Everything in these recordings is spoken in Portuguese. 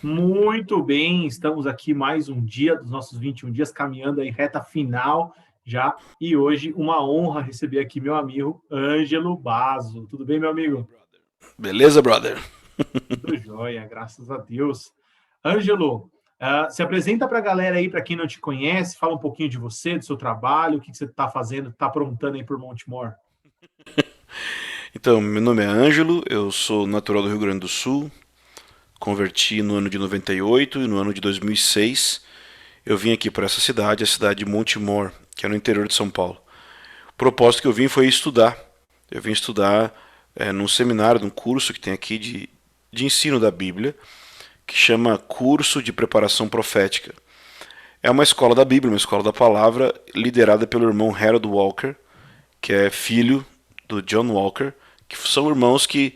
Muito bem, estamos aqui mais um dia dos nossos 21 dias, caminhando aí reta final já. E hoje, uma honra receber aqui meu amigo Ângelo Basso. Tudo bem, meu amigo? Beleza, brother? Tudo jóia, graças a Deus. Ângelo, se apresenta para a galera aí, para quem não te conhece, fala um pouquinho de você, do seu trabalho, o que você está fazendo, está aprontando aí por Montemor. Então, meu nome é Ângelo, eu sou natural do Rio Grande do Sul, converti no ano de 98 e no ano de 2006 eu vim aqui para essa cidade, a cidade de Montemor, que é no interior de São Paulo. O propósito que eu vim foi estudar. Eu vim estudar num seminário, num curso que tem aqui de ensino da Bíblia, que chama Curso de Preparação Profética. É uma escola da Bíblia, uma escola da palavra, liderada pelo irmão Harold Walker, que é filho do John Walker, que são irmãos que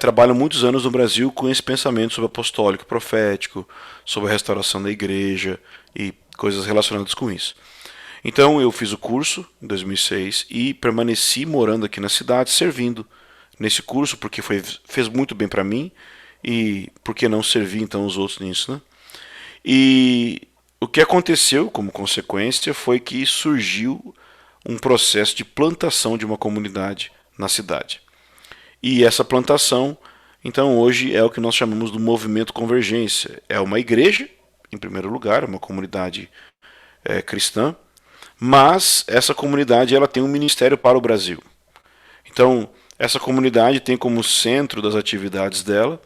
trabalham muitos anos no Brasil com esse pensamento sobre apostólico, profético, sobre a restauração da igreja e coisas relacionadas com isso. Então eu fiz o curso em 2006 e permaneci morando aqui na cidade, servindo nesse curso, porque fez muito bem para mim e por que não servir então os outros nisso, né? E o que aconteceu como consequência foi que surgiu um processo de plantação de uma comunidade na cidade. E essa plantação, então, hoje é o que nós chamamos do movimento Convergência. É uma igreja, em primeiro lugar, uma comunidade cristã, mas essa comunidade ela tem um ministério para o Brasil. Então, essa comunidade tem como centro das atividades dela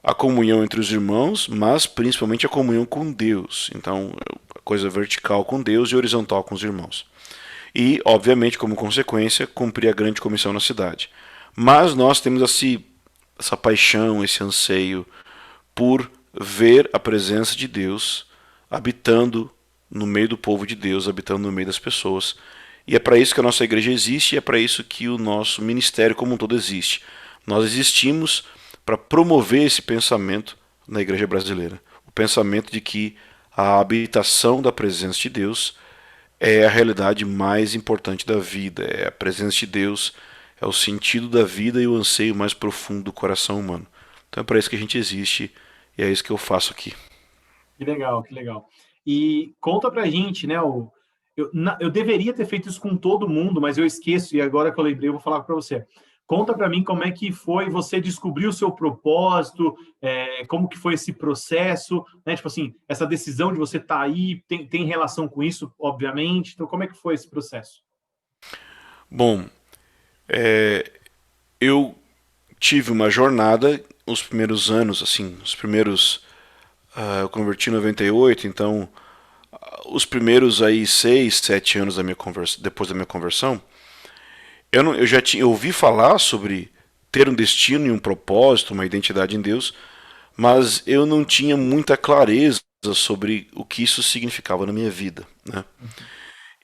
a comunhão entre os irmãos, mas principalmente a comunhão com Deus. Então, a coisa vertical com Deus e horizontal com os irmãos. E, obviamente, como consequência, cumprir a grande comissão na cidade. Mas nós temos essa paixão, esse anseio por ver a presença de Deus habitando no meio do povo de Deus, habitando no meio das pessoas. E é para isso que a nossa igreja existe e é para isso que o nosso ministério como um todo existe. Nós existimos para promover esse pensamento na igreja brasileira. O pensamento de que a habitação da presença de Deus é a realidade mais importante da vida. É a presença de Deus, é o sentido da vida e o anseio mais profundo do coração humano. Então é para isso que a gente existe e é isso que eu faço aqui. Que legal, que legal. E conta pra gente, né? Eu deveria ter feito isso com todo mundo, mas eu esqueço, e agora que eu lembrei, eu vou falar para você. Conta para mim como é que foi você descobrir o seu propósito, como que foi esse processo, né? Tipo assim, essa decisão de você estar aí tem relação com isso, obviamente. Então, como é que foi esse processo? Bom, eu tive uma jornada os primeiros anos, assim, os primeiros. Eu converti em 98, então os primeiros aí 6, 7 anos depois da minha conversão, eu já tinha, eu ouvi falar sobre ter um destino e um propósito, uma identidade em Deus, mas eu não tinha muita clareza sobre o que isso significava na minha vida, né?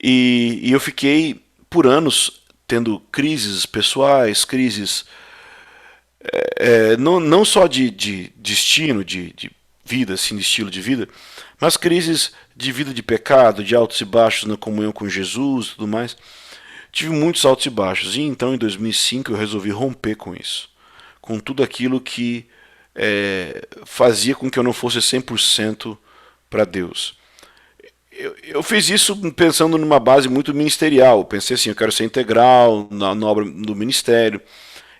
E eu fiquei por anos tendo crises pessoais, crises não só de destino, de vida, assim, de estilo de vida, mas crises de vida de pecado, de altos e baixos na comunhão com Jesus e tudo mais. Tive muitos altos e baixos, e então em 2005 eu resolvi romper com isso, com tudo aquilo que fazia com que eu não fosse 100% para Deus. Eu fiz isso pensando numa base muito ministerial. Pensei assim, eu quero ser integral na obra do ministério.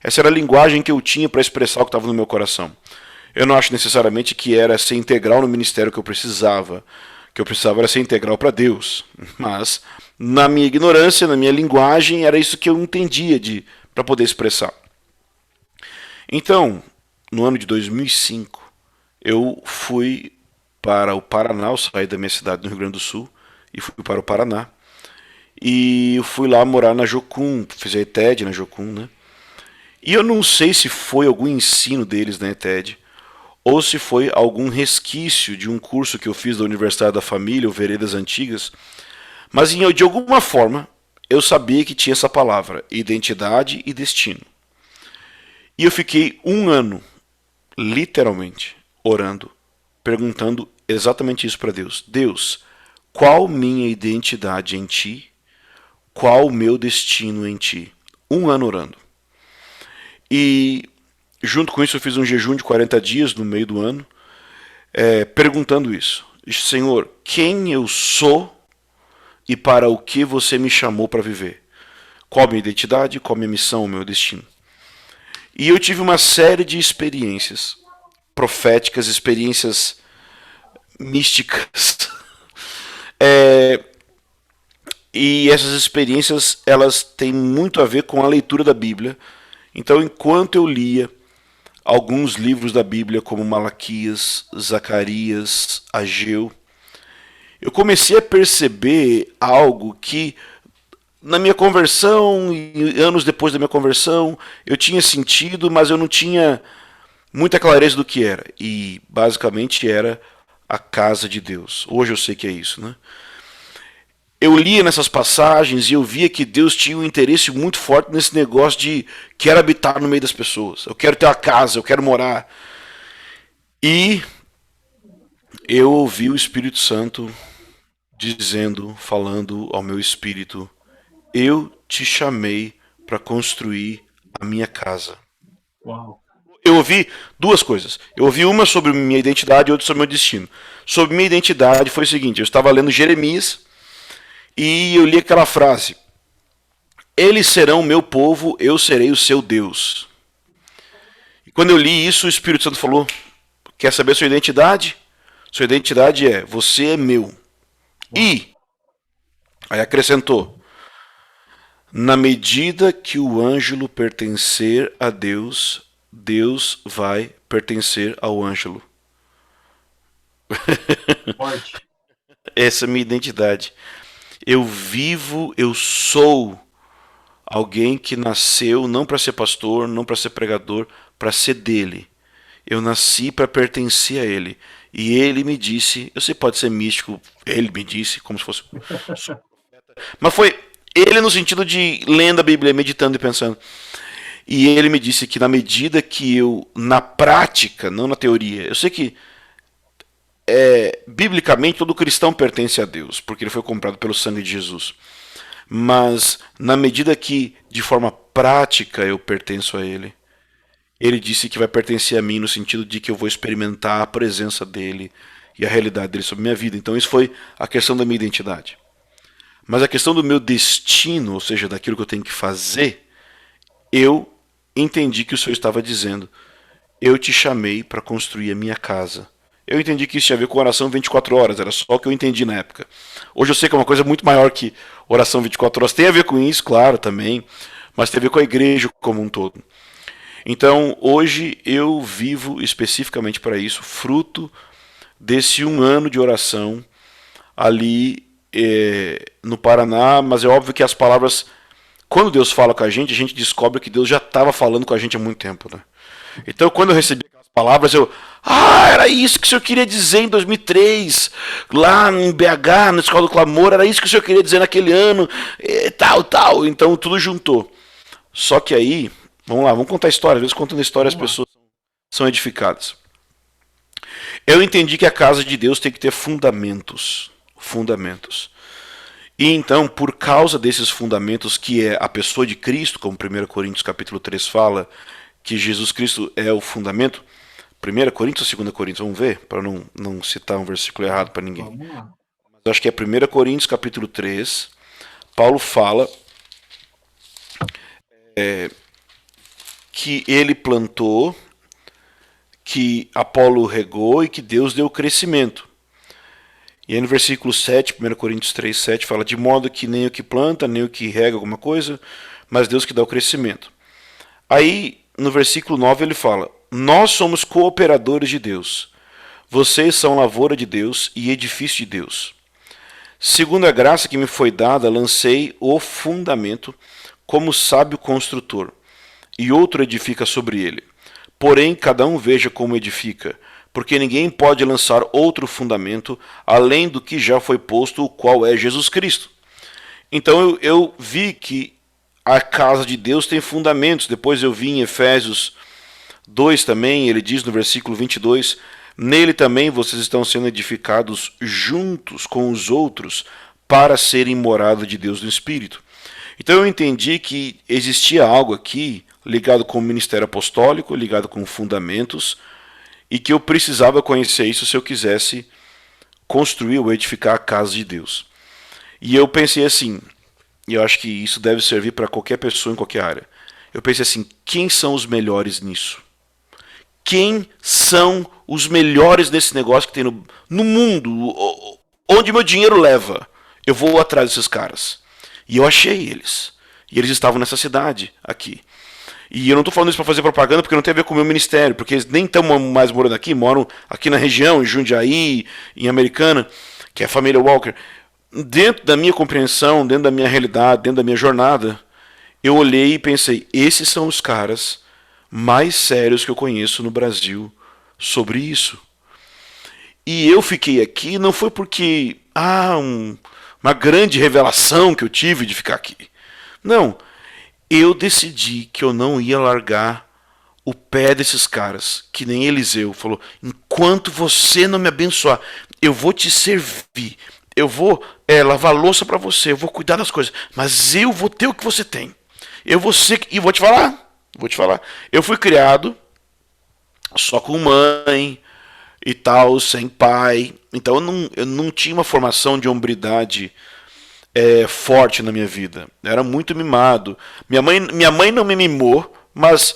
Essa era a linguagem que eu tinha para expressar o que estava no meu coração. Eu não acho necessariamente que era ser integral no ministério que eu precisava. O que eu precisava era ser integral para Deus. Mas, na minha ignorância, na minha linguagem, era isso que eu entendia para poder expressar. Então, no ano de 2005, eu fui para o Paraná, eu saí da minha cidade no Rio Grande do Sul e fui para o Paraná. E eu fui lá morar na Jocum, fiz a ETED na Jocum, né? E eu não sei se foi algum ensino deles na ETED, ou se foi algum resquício de um curso que eu fiz da Universidade da Família, ou Veredas Antigas, mas de alguma forma eu sabia que tinha essa palavra, identidade e destino. E eu fiquei um ano, literalmente, orando, perguntando exatamente isso para Deus. Deus, qual minha identidade em Ti? Qual o meu destino em Ti? Um ano orando. E junto com isso eu fiz um jejum de 40 dias no meio do ano, perguntando isso. Senhor, quem eu sou e para o que você me chamou para viver? Qual a minha identidade, qual a minha missão, o meu destino? E eu tive uma série de experiências proféticas, experiências místicas. E essas experiências, elas têm muito a ver com a leitura da Bíblia. Então, enquanto eu lia alguns livros da Bíblia, como Malaquias, Zacarias, Ageu, eu comecei a perceber algo que, na minha conversão e anos depois da minha conversão, eu tinha sentido, mas eu não tinha muita clareza do que era. E, basicamente, era a casa de Deus. Hoje eu sei que é isso, né? Eu lia nessas passagens e eu via que Deus tinha um interesse muito forte nesse negócio de quero habitar no meio das pessoas, eu quero ter uma casa, eu quero morar. E eu ouvi o Espírito Santo dizendo, falando ao meu espírito, eu te chamei para construir a minha casa. Uau. Eu ouvi duas coisas. Eu ouvi uma sobre minha identidade e outra sobre meu destino. Sobre minha identidade foi o seguinte, eu estava lendo Jeremias, e eu li aquela frase: eles serão meu povo, eu serei o seu Deus. E quando eu li isso, o Espírito Santo falou: quer saber sua identidade? Sua identidade é: você é meu. E aí acrescentou: na medida que o ângelo pertencer a Deus, Deus vai pertencer ao ângelo. Forte. Essa é a minha identidade. Eu vivo, eu sou alguém que nasceu não para ser pastor, não para ser pregador, para ser dele. Eu nasci para pertencer a ele. E ele me disse, eu sei, pode ser místico, ele me disse, como se fosse. Mas foi ele no sentido de lendo a Bíblia, meditando e pensando. E ele me disse que na medida que eu, na prática, não na teoria, eu sei que biblicamente todo cristão pertence a Deus, porque ele foi comprado pelo sangue de Jesus. Mas na medida que de forma prática eu pertenço a ele, ele disse que vai pertencer a mim no sentido de que eu vou experimentar a presença dele e a realidade dele sobre a minha vida. Então isso foi a questão da minha identidade. Mas a questão do meu destino, ou seja, daquilo que eu tenho que fazer, eu entendi que o Senhor estava dizendo: eu te chamei para construir a minha casa. Eu entendi que isso tinha a ver com oração 24 horas, era só o que eu entendi na época. Hoje eu sei que é uma coisa muito maior que oração 24 horas. Tem a ver com isso, claro, também, mas tem a ver com a igreja como um todo. Então, hoje eu vivo especificamente para isso, fruto desse 1 ano de oração ali no Paraná, mas é óbvio que as palavras, quando Deus fala com a gente descobre que Deus já estava falando com a gente há muito tempo, né? Então, quando eu recebi aquelas palavras, era isso que o Senhor queria dizer em 2003, lá em BH, na Escola do Clamor, era isso que o Senhor queria dizer naquele ano, tal. Então, tudo juntou. Só que aí, vamos lá, vamos contar a história. Às vezes, contando a história, as pessoas são edificadas. Eu entendi que a casa de Deus tem que ter fundamentos. E então, por causa desses fundamentos, que é a pessoa de Cristo, como 1 Coríntios capítulo 3 fala, que Jesus Cristo é o fundamento. 1 Coríntios ou 2 Coríntios? Vamos ver, para não citar um versículo errado para ninguém. Vamos lá. Mas acho que é 1 Coríntios capítulo 3. Paulo fala que ele plantou, que Apolo regou e que Deus deu crescimento. E aí no versículo 7, 1 Coríntios 3, 7, fala: de modo que nem o que planta, nem o que rega alguma coisa, mas Deus que dá o crescimento. Aí no versículo 9 ele fala: nós somos cooperadores de Deus. Vocês são lavoura de Deus e edifício de Deus. Segundo a graça que me foi dada, lancei o fundamento como sábio construtor, e outro edifica sobre ele. Porém, cada um veja como edifica, porque ninguém pode lançar outro fundamento além do que já foi posto, o qual é Jesus Cristo. Então eu vi que a casa de Deus tem fundamentos. Depois eu vi em Efésios 2 também, ele diz no versículo 22, nele também vocês estão sendo edificados juntos com os outros para serem morada de Deus no Espírito. Então eu entendi que existia algo aqui ligado com o ministério apostólico, ligado com fundamentos, e que eu precisava conhecer isso se eu quisesse construir ou edificar a casa de Deus. E eu pensei assim, e eu acho que isso deve servir para qualquer pessoa em qualquer área. Eu pensei assim, quem são os melhores nisso? Quem são os melhores nesse negócio que tem no mundo? Onde meu dinheiro leva? Eu vou atrás desses caras. E eu achei eles. E eles estavam nessa cidade aqui. E eu não estou falando isso para fazer propaganda porque não tem a ver com o meu ministério, porque eles nem estão mais morando aqui, moram aqui na região, em Jundiaí, em Americana, que é a família Walker. Dentro da minha compreensão, dentro da minha realidade, dentro da minha jornada, eu olhei e pensei, esses são os caras mais sérios que eu conheço no Brasil sobre isso. E eu fiquei aqui não foi porque uma grande revelação que eu tive de ficar aqui. Não, eu decidi que eu não ia largar o pé desses caras, que nem Eliseu falou, enquanto você não me abençoar, eu vou te servir, eu vou lavar louça para você, eu vou cuidar das coisas, mas eu vou ter o que você tem. Eu vou ser, e vou te falar, eu fui criado só com mãe e tal, sem pai, então eu não tinha uma formação de hombridade forte na minha vida. Eu era muito mimado. Minha mãe não me mimou, mas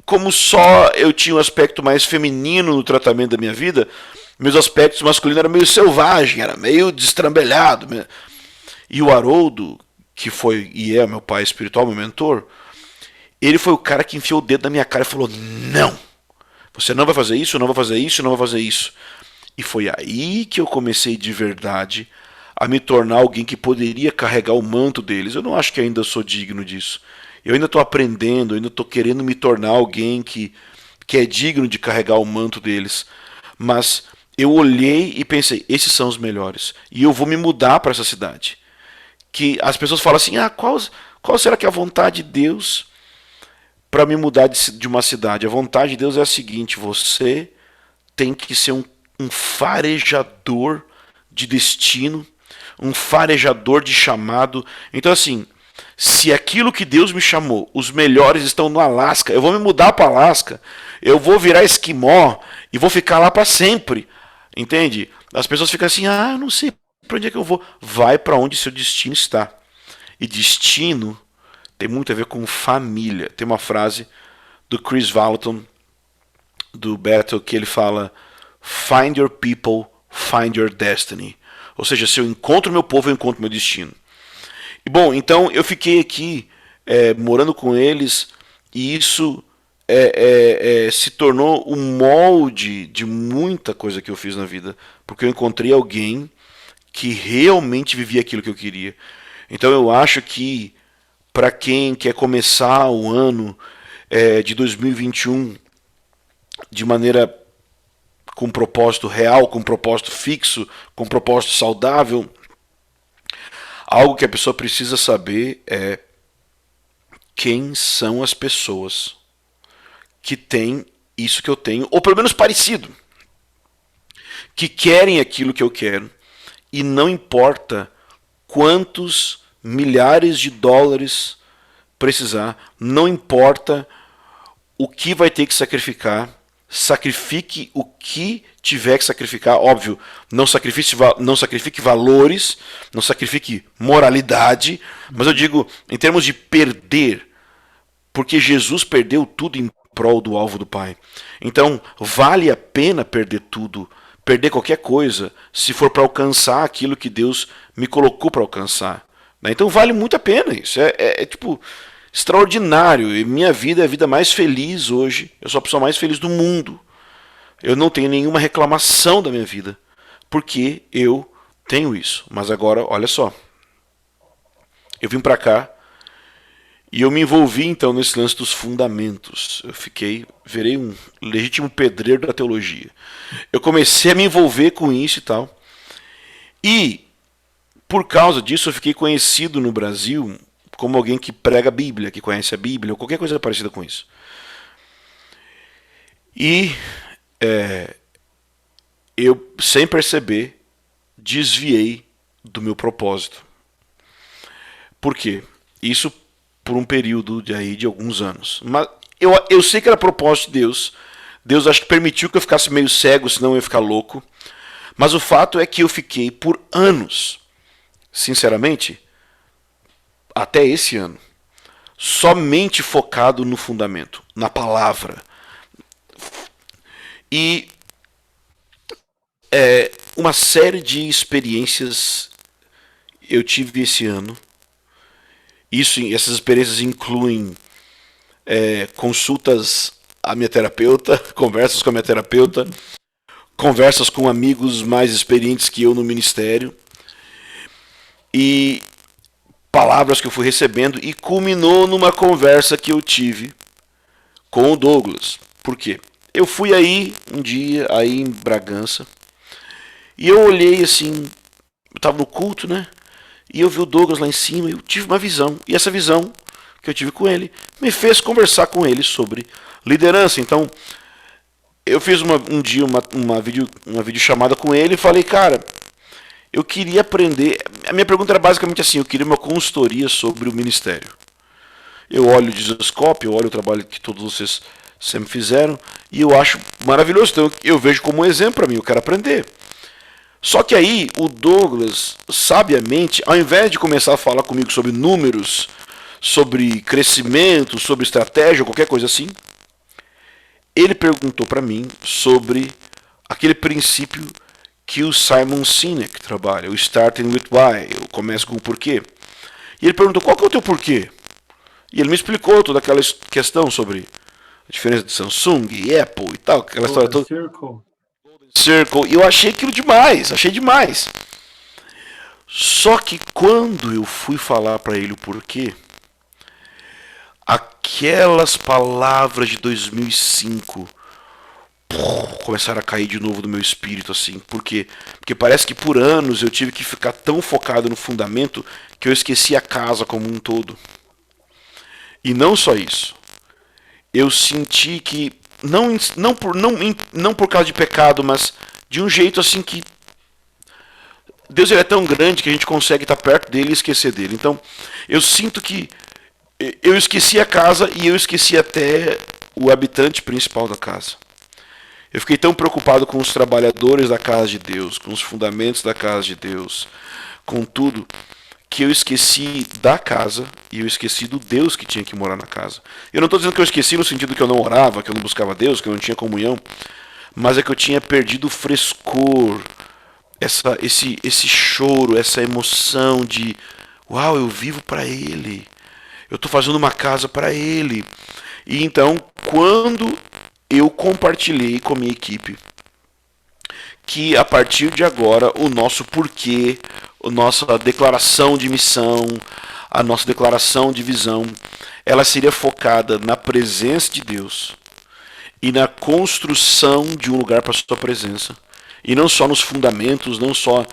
como só eu tinha um aspecto mais feminino no tratamento da minha vida, meus aspectos masculinos eram meio selvagem, era meio destrambelhado. E o Haroldo, que foi e é meu pai espiritual, meu mentor, ele foi o cara que enfiou o dedo na minha cara e falou, não, você não vai fazer isso, não vai fazer isso, não vai fazer isso. E foi aí que eu comecei de verdade a me tornar alguém que poderia carregar o manto deles. Eu não acho que ainda sou digno disso. Eu ainda estou aprendendo, eu ainda estou querendo me tornar alguém que é digno de carregar o manto deles. Mas eu olhei e pensei, esses são os melhores. E eu vou me mudar para essa cidade. Que as pessoas falam assim, qual será que é a vontade de Deus para me mudar de uma cidade? A vontade de Deus é a seguinte, você tem que ser um farejador de destino, um farejador de chamado. Então assim, se aquilo que Deus me chamou, os melhores estão no Alasca, eu vou me mudar para o Alasca, eu vou virar esquimó e vou ficar lá para sempre, entende? As pessoas ficam assim, eu não sei para onde é que eu vou. Vai para onde seu destino está. E destino tem muito a ver com família. Tem uma frase do Chris Vallotton, do Bethel, que ele fala, find your people, find your destiny. Ou seja, se eu encontro meu povo, eu encontro meu destino. E bom, então eu fiquei aqui morando com eles e isso se tornou um molde de muita coisa que eu fiz na vida. Porque eu encontrei alguém que realmente vivia aquilo que eu queria. Então eu acho que para quem quer começar o ano de 2021 de maneira com propósito real, com propósito fixo, com propósito saudável, algo que a pessoa precisa saber é quem são as pessoas que têm isso que eu tenho, ou pelo menos parecido, que querem aquilo que eu quero, e não importa quantos milhares de dólares precisar, não importa o que vai ter que sacrificar, sacrifique o que tiver que sacrificar, óbvio, não sacrifique valores, não sacrifique moralidade, mas eu digo em termos de perder, porque Jesus perdeu tudo em prol do alvo do Pai. Então, vale a pena perder tudo, perder qualquer coisa, se for para alcançar aquilo que Deus me colocou para alcançar. Então vale muito a pena isso, tipo extraordinário, e minha vida é a vida mais feliz hoje, eu sou a pessoa mais feliz do mundo. Eu não tenho nenhuma reclamação da minha vida, porque eu tenho isso. Mas agora, olha só, eu vim para cá e eu me envolvi então nesse lance dos fundamentos. Virei um legítimo pedreiro da teologia. Eu comecei a me envolver com isso e tal. E por causa disso eu fiquei conhecido no Brasil como alguém que prega a Bíblia, que conhece a Bíblia, ou qualquer coisa parecida com isso. E eu, sem perceber, desviei do meu propósito. Por quê? Isso por um período de alguns anos. Mas eu sei que era propósito de Deus Deus acho que permitiu que eu ficasse meio cego, senão eu ia ficar louco. Mas o fato é que eu fiquei por anos, sinceramente, até esse ano, somente focado no fundamento, na palavra. E uma série de experiências eu tive esse ano. Essas experiências incluem consultas à minha terapeuta, conversas com a minha terapeuta, conversas com amigos mais experientes que eu no ministério, e palavras que eu fui recebendo, e culminou numa conversa que eu tive com o Douglas. Por quê? Eu fui aí um dia, aí em Bragança, e eu olhei assim, eu estava no culto, né? E eu vi o Douglas lá em cima e eu tive uma visão. E essa visão que eu tive com ele me fez conversar com ele sobre liderança. Então, eu fiz um dia uma videochamada com ele e falei, cara, eu queria aprender. A minha pergunta era basicamente assim, eu queria uma consultoria sobre o ministério. Eu olho o Jesuscope, eu olho o trabalho que todos vocês sempre fizeram, e eu acho maravilhoso. Então, eu vejo como um exemplo para mim, eu quero aprender. Só que aí o Douglas, sabiamente, ao invés de começar a falar comigo sobre números, sobre crescimento, sobre estratégia, qualquer coisa assim, ele perguntou para mim sobre aquele princípio que o Simon Sinek trabalha, o Starting with Why, eu começo com o porquê. E ele perguntou, qual que é o teu porquê? E ele me explicou toda aquela questão sobre a diferença de Samsung e Apple e tal, aquela história toda. Circle, e eu achei aquilo demais, achei demais. Só que quando eu fui falar para ele o porquê, aquelas palavras de 2005 começaram a cair de novo do meu espírito, assim. Por quê? Porque parece que por anos eu tive que ficar tão focado no fundamento que eu esqueci a casa como um todo. E não só isso. Eu senti que não por causa de pecado, mas de um jeito assim que Deus ele é tão grande que a gente consegue estar perto dele e esquecer dele. Então, eu sinto que eu esqueci a casa e eu esqueci até o habitante principal da casa. Eu fiquei tão preocupado com os trabalhadores da casa de Deus, com os fundamentos da casa de Deus, com tudo, que eu esqueci da casa e eu esqueci do Deus que tinha que morar na casa. Eu não estou dizendo que eu esqueci no sentido que eu não orava, que eu não buscava Deus, que eu não tinha comunhão, mas é que eu tinha perdido o frescor, esse choro, essa emoção de uau, eu vivo para Ele, eu estou fazendo uma casa para Ele. E então, quando eu compartilhei com a minha equipe que a partir de agora o nosso porquê, a nossa declaração de missão, a nossa declaração de visão, ela seria focada na presença de Deus e na construção de um lugar para a sua presença. E não só nos fundamentos, não só...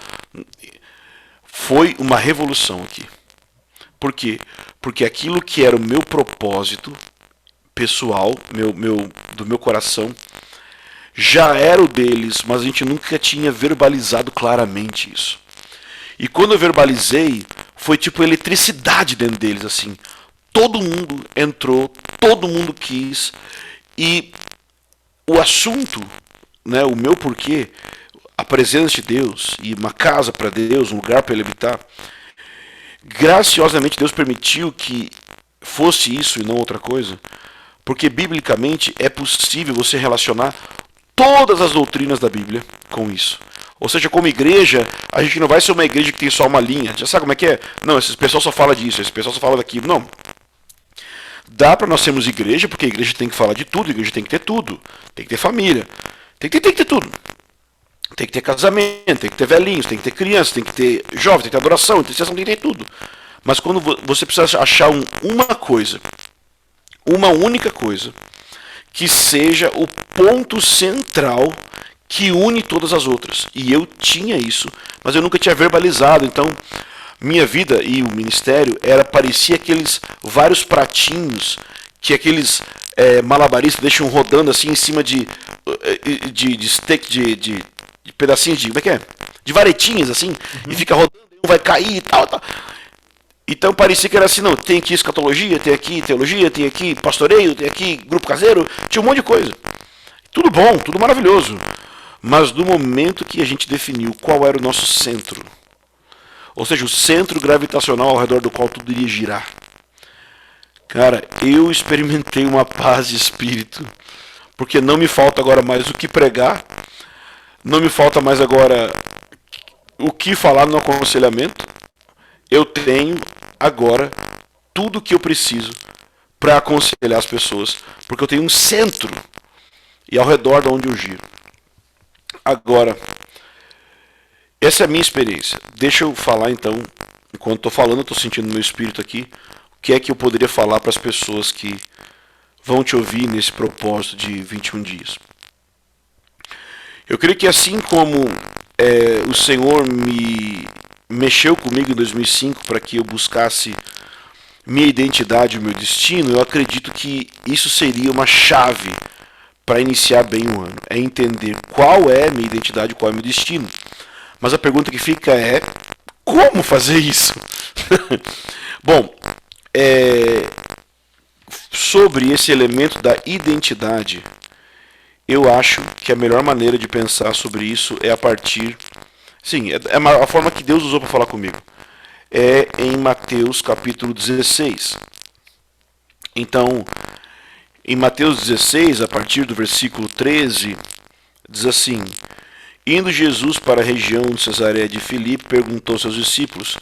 Foi uma revolução aqui. Por quê? Porque aquilo que era o meu propósito pessoal, do meu coração, já era o deles, mas a gente nunca tinha verbalizado claramente isso. E quando eu verbalizei, foi tipo eletricidade dentro deles, assim. Todo mundo entrou, todo mundo quis. E o assunto, né, o meu porquê, a presença de Deus e uma casa para Deus, um lugar para Ele habitar, graciosamente Deus permitiu que fosse isso e não outra coisa, porque biblicamente é possível você relacionar todas as doutrinas da Bíblia com isso. Ou seja, como igreja, a gente não vai ser uma igreja que tem só uma linha. Já sabe como é que é? Não, esse pessoal só fala disso, esse pessoal só fala daquilo. Não. Dá para nós sermos igreja, porque a igreja tem que falar de tudo, a igreja tem que ter tudo. Tem que ter família, tem que ter tudo. Tem que ter casamento, tem que ter velhinhos, tem que ter crianças, tem que ter jovens, tem que ter adoração, intercessão, tem que ter tudo. Mas quando você precisa achar uma coisa, uma única coisa, que seja o ponto central que une todas as outras. E eu tinha isso, mas eu nunca tinha verbalizado. Então, minha vida e o ministério parecia aqueles vários pratinhos que aqueles malabaristas deixam rodando assim em cima de steak, de pedacinhos de... Como é que é? De varetinhas assim, e fica rodando, um vai cair e tal. Então parecia que era assim, não, tem aqui escatologia, tem aqui teologia, tem aqui pastoreio, tem aqui grupo caseiro, tinha um monte de coisa. Tudo bom, tudo maravilhoso. Mas no momento que a gente definiu qual era o nosso centro, ou seja, o centro gravitacional ao redor do qual tudo iria girar, cara, eu experimentei uma paz de espírito, porque não me falta agora mais o que pregar, não me falta mais agora o que falar no aconselhamento. Eu tenho agora tudo o que eu preciso para aconselhar as pessoas, porque eu tenho um centro e ao redor de onde eu giro. Agora, essa é a minha experiência. Deixa eu falar então, enquanto estou falando, estou sentindo no meu espírito aqui, o que é que eu poderia falar para as pessoas que vão te ouvir nesse propósito de 21 dias. Eu creio que assim como o Senhor me mexeu comigo em 2005 para que eu buscasse minha identidade e meu destino, eu acredito que isso seria uma chave para iniciar bem o ano. É entender qual é a minha identidade e qual é o meu destino. Mas a pergunta que fica é, como fazer isso? Bom, sobre esse elemento da identidade, eu acho que a melhor maneira de pensar sobre isso é a partir... Sim, é a forma que Deus usou para falar comigo. É em Mateus capítulo 16. Então, em Mateus 16, a partir do versículo 13, diz assim: Indo Jesus para a região de Cesareia de Filipe, perguntou aos seus discípulos: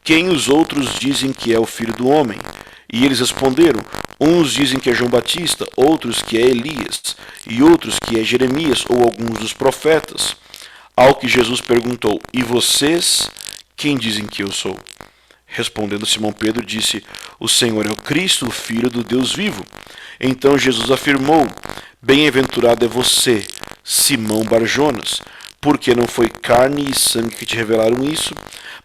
Quem os outros dizem que é o Filho do Homem? E eles responderam: Uns dizem que é João Batista, outros que é Elias, e outros que é Jeremias ou alguns dos profetas. Ao que Jesus perguntou: E vocês, quem dizem que eu sou? Respondendo Simão Pedro, disse: O Senhor é o Cristo, o Filho do Deus vivo. Então Jesus afirmou: Bem-aventurado é você, Simão Barjonas, porque não foi carne e sangue que te revelaram isso,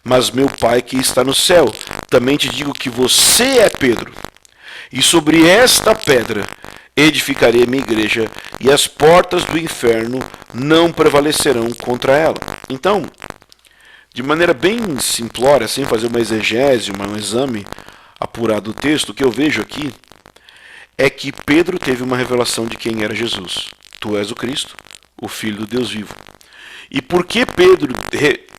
mas meu Pai que está no céu. Também te digo que você é Pedro, e sobre esta pedra edificarei a minha igreja, e as portas do inferno não prevalecerão contra ela. Então, de maneira bem simplória, sem fazer uma exegese, um exame apurado do texto, o que eu vejo aqui é que Pedro teve uma revelação de quem era Jesus. Tu és o Cristo, o Filho do Deus vivo. E porque Pedro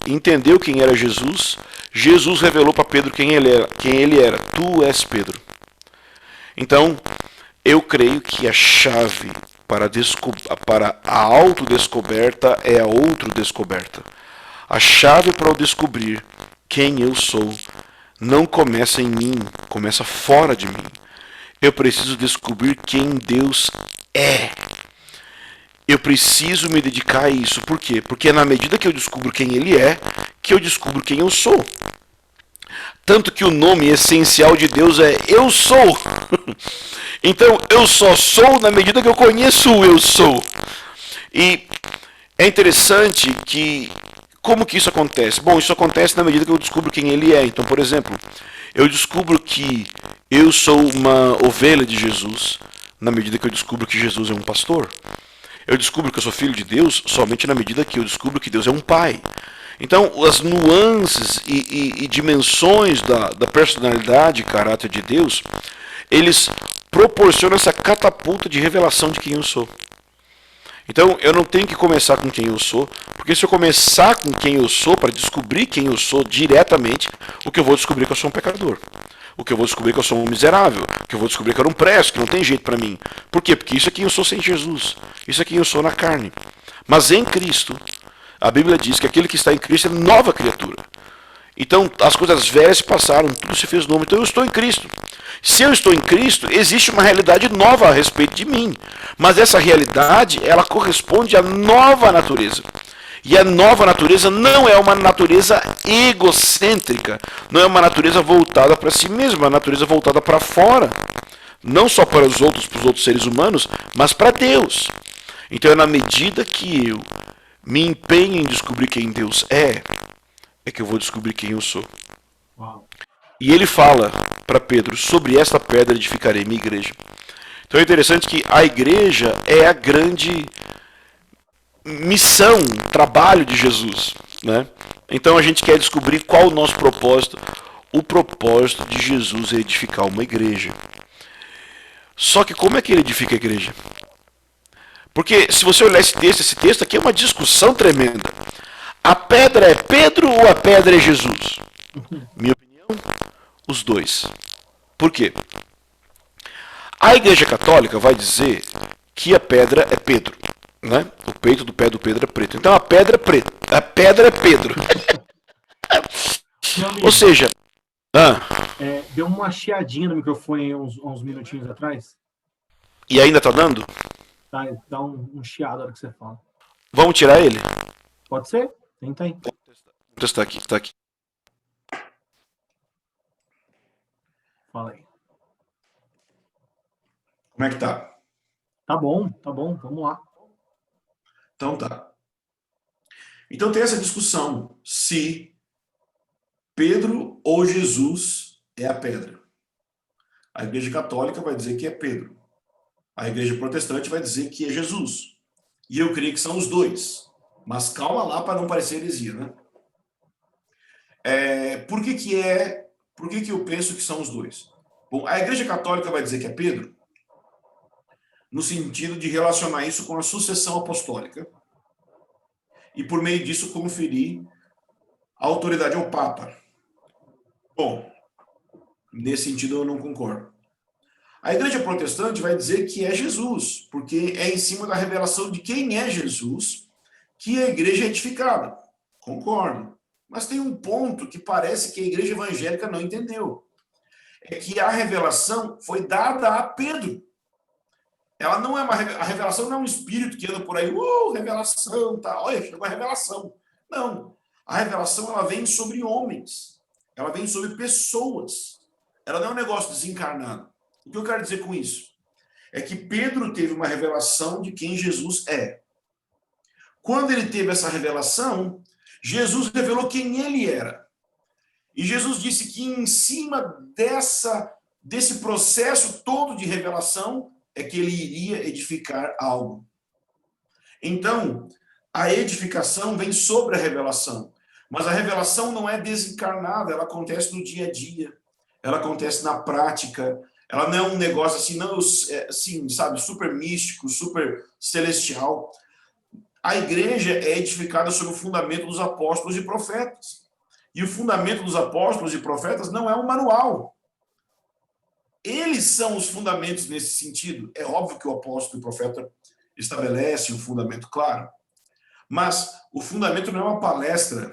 entendeu quem era Jesus, Jesus revelou para Pedro quem ele era. Tu és Pedro. Então, eu creio que a chave para a autodescoberta é a outrodescoberta. A chave para eu descobrir quem eu sou não começa em mim, começa fora de mim. Eu preciso descobrir quem Deus é. Eu preciso me dedicar a isso. Por quê? Porque é na medida que eu descubro quem Ele é, que eu descubro quem eu sou. Tanto que o nome essencial de Deus é Eu Sou. Então, eu só sou na medida que eu conheço o Eu Sou. E é interessante que... Como que isso acontece? Bom, isso acontece na medida que eu descubro quem Ele é. Então, por exemplo, eu descubro que eu sou uma ovelha de Jesus na medida que eu descubro que Jesus é um pastor. Eu descubro que eu sou filho de Deus somente na medida que eu descubro que Deus é um pai. Então, as nuances e dimensões da personalidade e caráter de Deus, eles proporcionam essa catapulta de revelação de quem eu sou. Então, eu não tenho que começar com quem eu sou, porque se eu começar com quem eu sou, para descobrir quem eu sou diretamente, o que eu vou descobrir é que eu sou um pecador. O que eu vou descobrir é que eu sou um miserável. O que eu vou descobrir é que eu não presto, que não tem jeito para mim. Por quê? Porque isso é quem eu sou sem Jesus. Isso é quem eu sou na carne. Mas em Cristo, a Bíblia diz que aquele que está em Cristo é nova criatura. Então, as coisas velhas passaram, tudo se fez novo. Então, eu estou em Cristo. Se eu estou em Cristo, existe uma realidade nova a respeito de mim. Mas essa realidade, ela corresponde à nova natureza. E a nova natureza não é uma natureza egocêntrica. Não é uma natureza voltada para si mesma, é uma natureza voltada para fora. Não só para os outros seres humanos, mas para Deus. Então, é na medida que eu me empenho em descobrir quem Deus é que eu vou descobrir quem eu sou. Uau. E ele fala para Pedro: sobre esta pedra edificarei minha igreja. Então é interessante que a igreja é a grande missão, trabalho de Jesus, né? Então a gente quer descobrir qual o nosso propósito. O propósito de Jesus é edificar uma igreja. Só que como é que ele edifica a igreja? Porque se você olhar esse texto aqui é uma discussão tremenda. A pedra é Pedro ou a pedra é Jesus? Minha opinião, os dois. Por quê? A Igreja Católica vai dizer que a pedra é Pedro, né? O peito do pé do Pedro é preto. Então a pedra é preta. A pedra é Pedro. Meu amigo, Ou seja, deu uma chiadinha no microfone aí uns minutinhos atrás. e ainda tá dando? Tá, dá um chiado na hora que você fala. Vamos tirar ele? Pode ser? Tenta aí. Vou testar aqui, tá aqui. Fala aí. Como é que tá? Tá bom, vamos lá. Então tá. Então tem essa discussão se Pedro ou Jesus é a pedra. A Igreja Católica vai dizer que é Pedro. A Igreja Protestante vai dizer que é Jesus. E eu creio que são os dois. Mas calma lá para não parecer heresia, né? Por que eu penso que são os dois? Bom, a Igreja Católica vai dizer que é Pedro no sentido de relacionar isso com a sucessão apostólica e, por meio disso, conferir a autoridade ao Papa. Bom, nesse sentido eu não concordo. A Igreja Protestante vai dizer que é Jesus, porque é em cima da revelação de quem é Jesus que a Igreja é edificada. Concordo. Mas tem um ponto que parece que a Igreja Evangélica não entendeu. É que a revelação foi dada a Pedro. Ela não é a revelação não é um espírito que anda por aí, revelação, tá? Olha, chegou a revelação. Não. A revelação ela vem sobre homens. Ela vem sobre pessoas. Ela não é um negócio desencarnado. O que eu quero dizer com isso? É que Pedro teve uma revelação de quem Jesus é. Quando ele teve essa revelação, Jesus revelou quem ele era. E Jesus disse que em cima desse processo todo de revelação é que ele iria edificar algo. Então, a edificação vem sobre a revelação. Mas a revelação não é desencarnada, ela acontece no dia a dia. Ela acontece na prática. Ela não é um negócio assim, não, assim, sabe, super místico, super celestial. A igreja é edificada sobre o fundamento dos apóstolos e profetas. E o fundamento dos apóstolos e profetas não é um manual. Eles são os fundamentos nesse sentido. É óbvio que o apóstolo e o profeta estabelecem um fundamento claro. Mas o fundamento não é uma palestra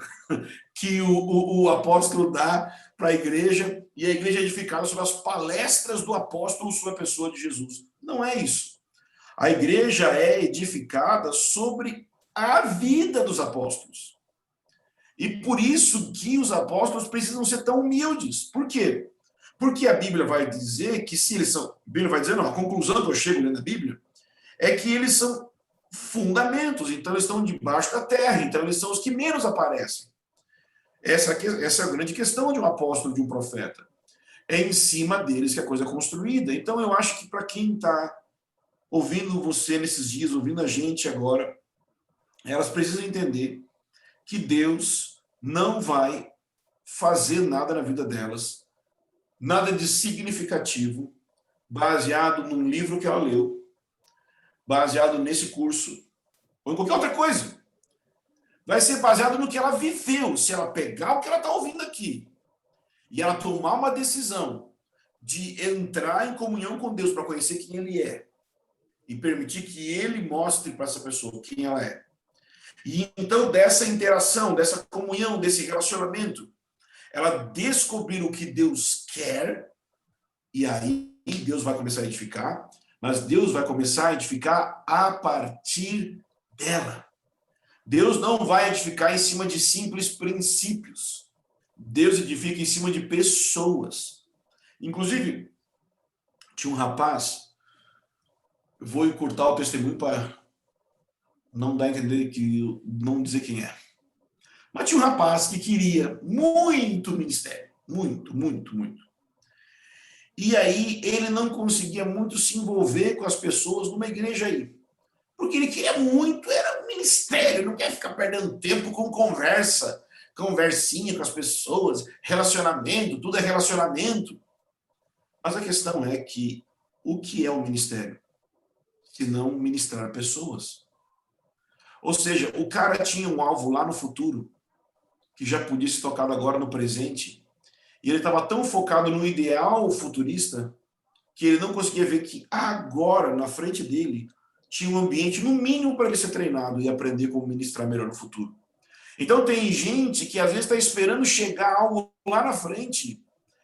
que o apóstolo dá para a igreja e a igreja é edificada sobre as palestras do apóstolo sobre a pessoa de Jesus. Não é isso. A igreja é edificada sobre a vida dos apóstolos. E por isso que os apóstolos precisam ser tão humildes. Por quê? Porque a Bíblia vai dizer que se eles são... A Bíblia vai dizer, não, a conclusão que eu chego lendo a Bíblia é que eles são fundamentos, então eles estão debaixo da terra, então eles são os que menos aparecem. Essa é a grande questão de um apóstolo, de um profeta. É em cima deles que a coisa é construída. Então eu acho que para quem está ouvindo você nesses dias, ouvindo a gente agora, elas precisam entender que Deus não vai fazer nada na vida delas, nada de significativo, baseado num livro que ela leu, baseado nesse curso, ou em qualquer outra coisa. Vai ser baseado no que ela viveu. Se ela pegar o que ela está ouvindo aqui e ela tomar uma decisão de entrar em comunhão com Deus para conhecer quem Ele é e permitir que Ele mostre para essa pessoa quem ela é. E então, dessa interação, dessa comunhão, desse relacionamento, ela descobrir o que Deus quer, e aí Deus vai começar a edificar, mas Deus vai começar a edificar a partir dela. Deus não vai edificar em cima de simples princípios. Deus edifica em cima de pessoas. Inclusive, tinha um rapaz, eu vou encurtar o testemunho para não dar a entender que não dizer quem é. Mas tinha um rapaz que queria muito ministério. Muito, muito, muito. E aí ele não conseguia muito se envolver com as pessoas numa igreja aí. Porque ele queria muito, era um ministério, não quer ficar perdendo tempo com conversinha com as pessoas, relacionamento, tudo é relacionamento. Mas a questão é que o que é o ministério? senão ministrar pessoas. Ou seja, o cara tinha um alvo lá no futuro, que já podia ser tocado agora no presente, e ele estava tão focado no ideal futurista, que ele não conseguia ver que agora, na frente dele, tinha um ambiente, no mínimo, para ele ser treinado e aprender como ministrar melhor no futuro. Então, tem gente que, às vezes, está esperando chegar algo lá na frente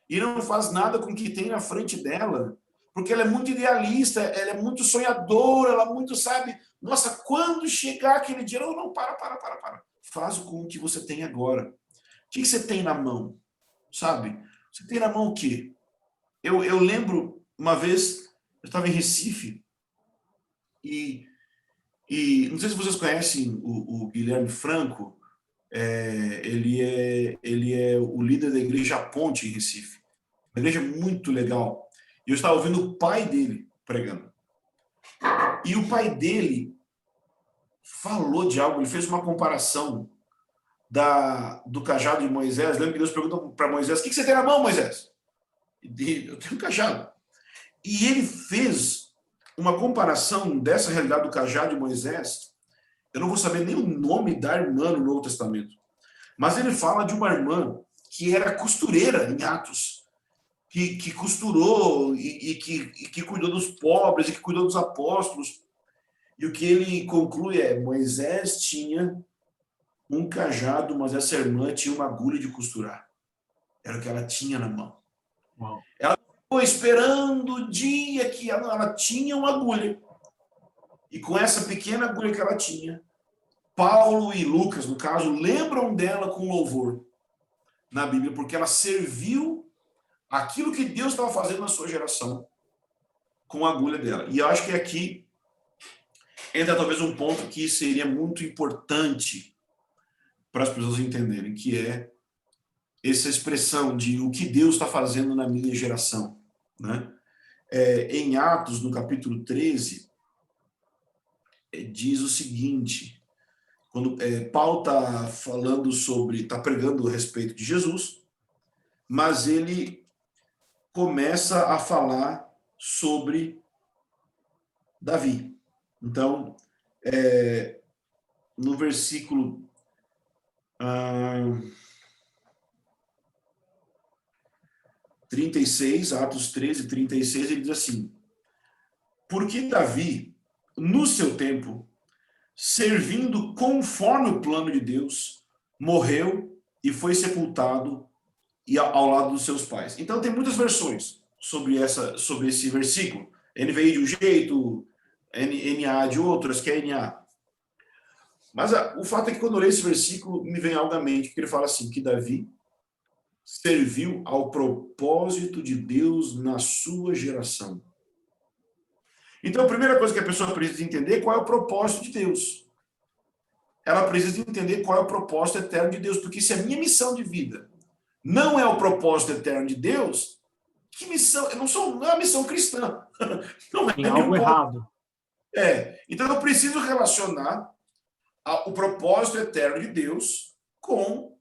e não faz nada com o que tem na frente dela, porque ela é muito idealista, ela é muito sonhadora, ela muito sabe, nossa, quando chegar aquele dia, não, para. Faz com o que você tem agora. O que você tem na mão? Sabe? Você tem na mão o quê? Eu lembro, uma vez, eu estava em Recife, e não sei se vocês conhecem o Guilherme Franco, ele é o líder da Igreja Ponte em Recife. Uma igreja muito legal. E eu estava ouvindo o pai dele pregando. E o pai dele falou de algo, ele fez uma comparação do cajado de Moisés. Lembra que Deus perguntou para Moisés, o que você tem na mão, Moisés? Eu tenho um cajado. E ele fez uma comparação dessa realidade do cajado de Moisés. Eu não vou saber nem o nome da irmã no Novo Testamento, mas ele fala de uma irmã que era costureira em Atos, que costurou e que cuidou dos pobres e que cuidou dos apóstolos. E o que ele conclui é: Moisés tinha um cajado, mas essa irmã tinha uma agulha de costurar. Era o que ela tinha na mão. Uau. Ela ficou esperando o dia que ela tinha uma agulha. E com essa pequena agulha que ela tinha, Paulo e Lucas, no caso, lembram dela com louvor na Bíblia, porque ela serviu aquilo que Deus estava fazendo na sua geração com a agulha dela. E eu acho que aqui entra talvez um ponto que seria muito importante para as pessoas entenderem, que é essa expressão de o que Deus está fazendo na minha geração, né? Em Atos, no capítulo 13, diz o seguinte, quando Paulo está falando está pregando a respeito de Jesus, mas ele começa a falar sobre Davi. Então, no versículo 36, Atos 13, 36, ele diz assim: porque Davi, no seu tempo, servindo conforme o plano de Deus, morreu e foi sepultado ao lado dos seus pais. Então tem muitas versões sobre esse versículo. NVI de um jeito, NA de outras, que é NA. Mas o fato é que quando eu leio esse versículo, me vem algo à mente, que ele fala assim, que Davi serviu ao propósito de Deus na sua geração. Então, a primeira coisa que a pessoa precisa entender é qual é o propósito de Deus. Ela precisa entender qual é o propósito eterno de Deus, porque se a minha missão de vida não é o propósito eterno de Deus, que missão? Não é uma missão cristã. Não Tem algo errado. Então, eu preciso relacionar o propósito eterno de Deus com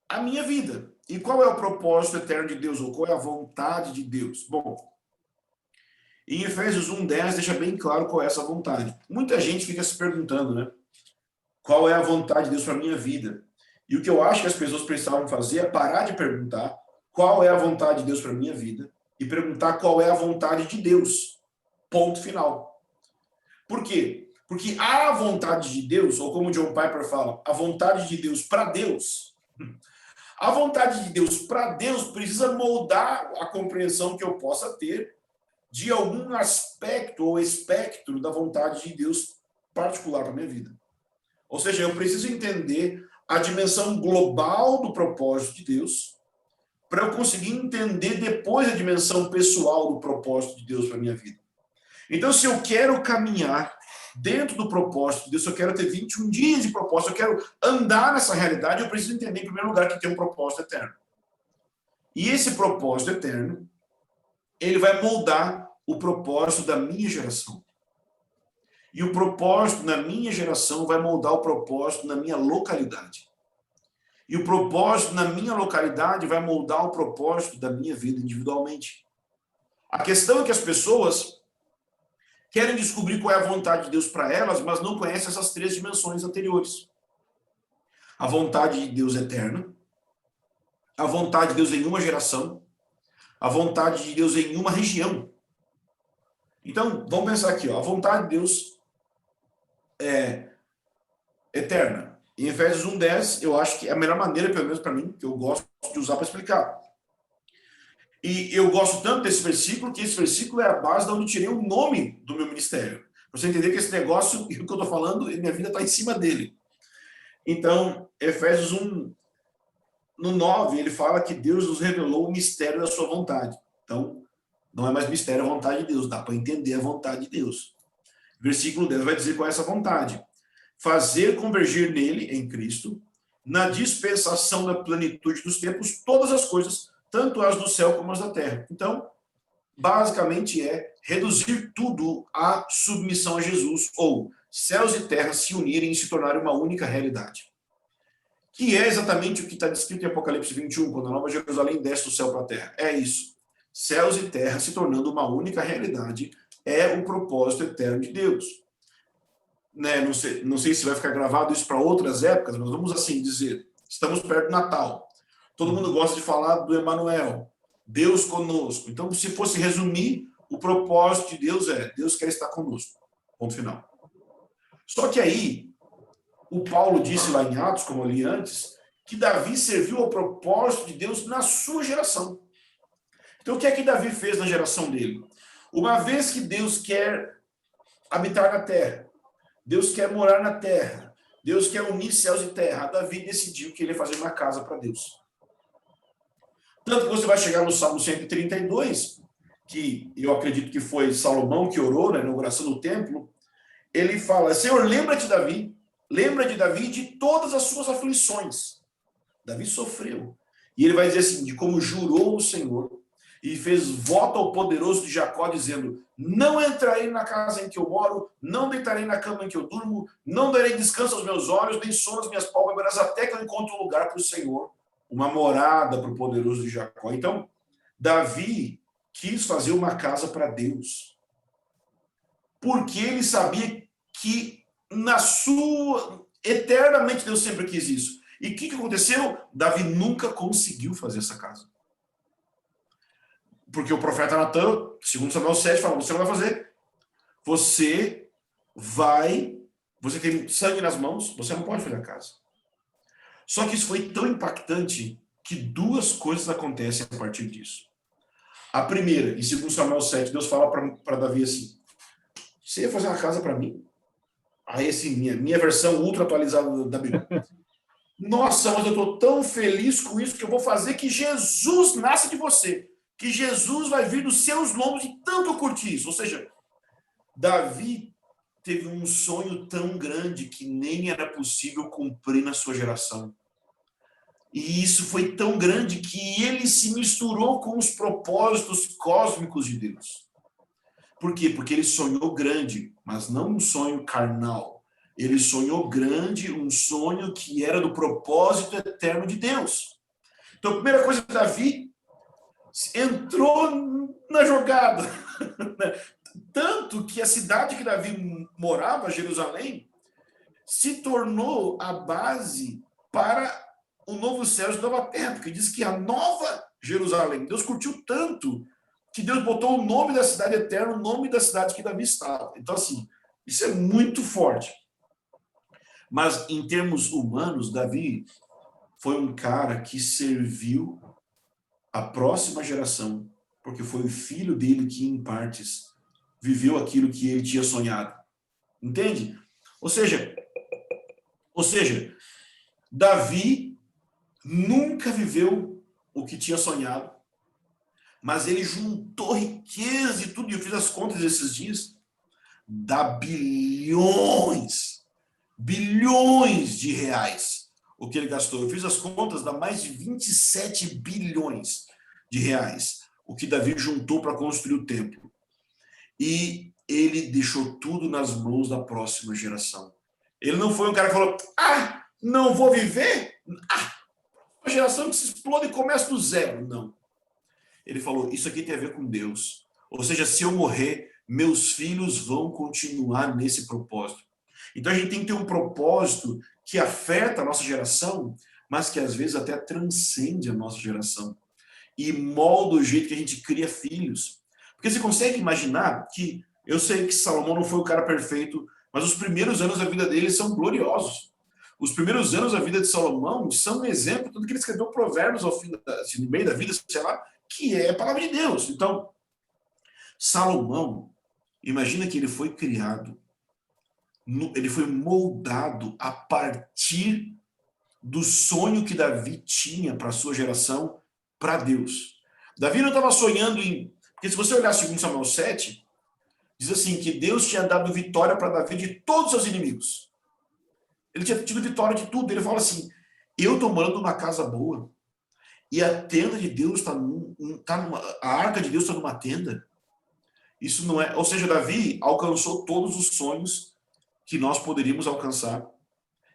a minha vida. E qual é o propósito eterno de Deus? Ou qual é a vontade de Deus? Bom, em Efésios 1:10 deixa bem claro qual é essa vontade. Muita gente fica se perguntando, né? Qual é a vontade de Deus para a minha vida? E o que eu acho que as pessoas precisavam fazer é parar de perguntar qual é a vontade de Deus para a minha vida e perguntar qual é a vontade de Deus. Ponto final. Por quê? Porque a vontade de Deus, ou como John Piper fala, a vontade de Deus para Deus, a vontade de Deus para Deus precisa moldar a compreensão que eu possa ter de algum aspecto ou espectro da vontade de Deus particular para a minha vida. Ou seja, eu preciso entender a dimensão global do propósito de Deus para eu conseguir entender depois a dimensão pessoal do propósito de Deus para a minha vida. Então, se eu quero caminhar dentro do propósito de Deus, se eu quero ter 21 dias de propósito, eu quero andar nessa realidade, eu preciso entender, em primeiro lugar, que tem um propósito eterno. E esse propósito eterno, ele vai moldar o propósito da minha geração. E o propósito na minha geração vai moldar o propósito na minha localidade. E o propósito na minha localidade vai moldar o propósito da minha vida individualmente. A questão é que as pessoas, querem descobrir qual é a vontade de Deus para elas, mas não conhecem essas 3 dimensões anteriores. A vontade de Deus eterna, a vontade de Deus em uma geração, a vontade de Deus em uma região. Então, vamos pensar aqui, ó, a vontade de Deus é eterna. Em Efésios 1:10, eu acho que é a melhor maneira, pelo menos para mim, que eu gosto de usar para explicar. E eu gosto tanto desse versículo, que esse versículo é a base de onde eu tirei o nome do meu ministério. Para você entender que esse negócio, o que eu estou falando, minha vida está em cima dele. Então, Efésios 1, no 9, ele fala que Deus nos revelou o mistério da sua vontade. Então, não é mais mistério a vontade de Deus, dá para entender a vontade de Deus. Versículo 10 vai dizer qual é essa vontade. Fazer convergir nele, em Cristo, na dispensação da plenitude dos tempos, todas as coisas, tanto as do céu como as da terra. Então, basicamente é reduzir tudo à submissão a Jesus, ou céus e terra se unirem e se tornarem uma única realidade. Que é exatamente o que está descrito em Apocalipse 21, quando a Nova Jerusalém desce do céu para a terra. É isso. Céus e terra se tornando uma única realidade é o propósito eterno de Deus. Né? Não sei se vai ficar gravado isso para outras épocas, mas vamos assim dizer. Estamos perto do Natal. Todo mundo gosta de falar do Emanuel, Deus conosco. Então, se fosse resumir, o propósito de Deus é Deus quer estar conosco. Ponto final. Só que aí, o Paulo disse lá em Atos, como eu li antes, que Davi serviu ao propósito de Deus na sua geração. Então, o que é que Davi fez na geração dele? Uma vez que Deus quer habitar na terra, Deus quer morar na terra, Deus quer unir céus e terra, Davi decidiu que ele ia fazer uma casa para Deus. Tanto que você vai chegar no Salmo 132, que eu acredito que foi Salomão que orou na inauguração do templo, ele fala, Senhor, lembra de Davi de todas as suas aflições. Davi sofreu. E ele vai dizer assim, de como jurou o Senhor, e fez voto ao poderoso de Jacó, dizendo, não entrarei na casa em que eu moro, não deitarei na cama em que eu durmo, não darei descanso aos meus olhos, nem sono às minhas pálpebras, até que eu encontre um lugar para o Senhor, uma morada para o poderoso de Jacó. Então, Davi quis fazer uma casa para Deus, porque ele sabia que eternamente Deus sempre quis isso. E o que aconteceu? Davi nunca conseguiu fazer essa casa. Porque o profeta Natan, segundo Samuel 7, fala, você não vai fazer. Você tem sangue nas mãos, você não pode fazer a casa. Só que isso foi tão impactante que 2 coisas acontecem a partir disso. A primeira, em 2 Samuel 7, Deus fala para Davi assim, você ia fazer uma casa para mim? Aí, assim, minha versão ultra atualizada da Bíblia. Nossa, mas eu estou tão feliz com isso que eu vou fazer que Jesus nasce de você. Que Jesus vai vir dos seus lombos e tanto eu curti isso. Ou seja, Davi teve um sonho tão grande que nem era possível cumprir na sua geração. E isso foi tão grande que ele se misturou com os propósitos cósmicos de Deus. Por quê? Porque ele sonhou grande, mas não um sonho carnal. Ele sonhou grande, um sonho que era do propósito eterno de Deus. Então, a primeira coisa, Davi entrou na jogada. Tanto que a cidade que Davi morava, Jerusalém, se tornou a base para o novo céu e nova terra, porque diz que a nova Jerusalém, Deus curtiu tanto que Deus botou o nome da cidade eterna, o nome da cidade que Davi estava. Então, assim, isso é muito forte. Mas, em termos humanos, Davi foi um cara que serviu a próxima geração, porque foi o filho dele que, em partes, viveu aquilo que ele tinha sonhado. Entende? Ou seja, Davi nunca viveu o que tinha sonhado, mas ele juntou riqueza e tudo, e eu fiz as contas esses dias, dá bilhões de reais o que ele gastou. Eu fiz as contas, dá mais de 27 bilhões de reais o que Davi juntou para construir o templo. E ele deixou tudo nas mãos da próxima geração. Ele não foi um cara que falou, não vou viver? Uma geração que se explode e começa do zero. Não. Ele falou, isso aqui tem a ver com Deus. Ou seja, se eu morrer, meus filhos vão continuar nesse propósito. Então a gente tem que ter um propósito que afeta a nossa geração, mas que às vezes até transcende a nossa geração e molda o jeito que a gente cria filhos. Porque você consegue imaginar que, eu sei que Salomão não foi o cara perfeito, mas os primeiros anos da vida dele são gloriosos. Os primeiros anos da vida de Salomão são um exemplo, tudo que ele escreveu provérbios ao fim assim, no meio da vida, sei lá, que é a palavra de Deus. Então, Salomão, imagina que ele foi criado, ele foi moldado a partir do sonho que Davi tinha para a sua geração, para Deus. Davi não estava sonhando em... Porque se você olhar 2 Samuel 7, diz assim, que Deus tinha dado vitória para Davi de todos os seus inimigos. Ele tinha tido vitória de tudo. Ele fala assim, eu estou morando numa casa boa, e a tenda de Deus está a arca de Deus está numa tenda. Isso não é... Ou seja, Davi alcançou todos os sonhos que nós poderíamos alcançar.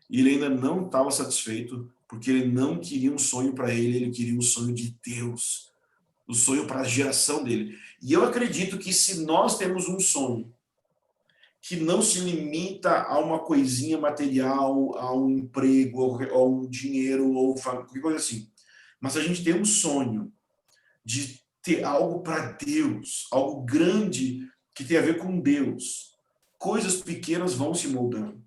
E ele ainda não estava satisfeito, porque ele não queria um sonho para ele queria um sonho de Deus. O sonho para a geração dele. E eu acredito que se nós temos um sonho que não se limita a uma coisinha material, a um emprego, a um dinheiro, ou qualquer coisa assim, mas a gente tem um sonho de ter algo para Deus, algo grande que tem a ver com Deus, coisas pequenas vão se moldando.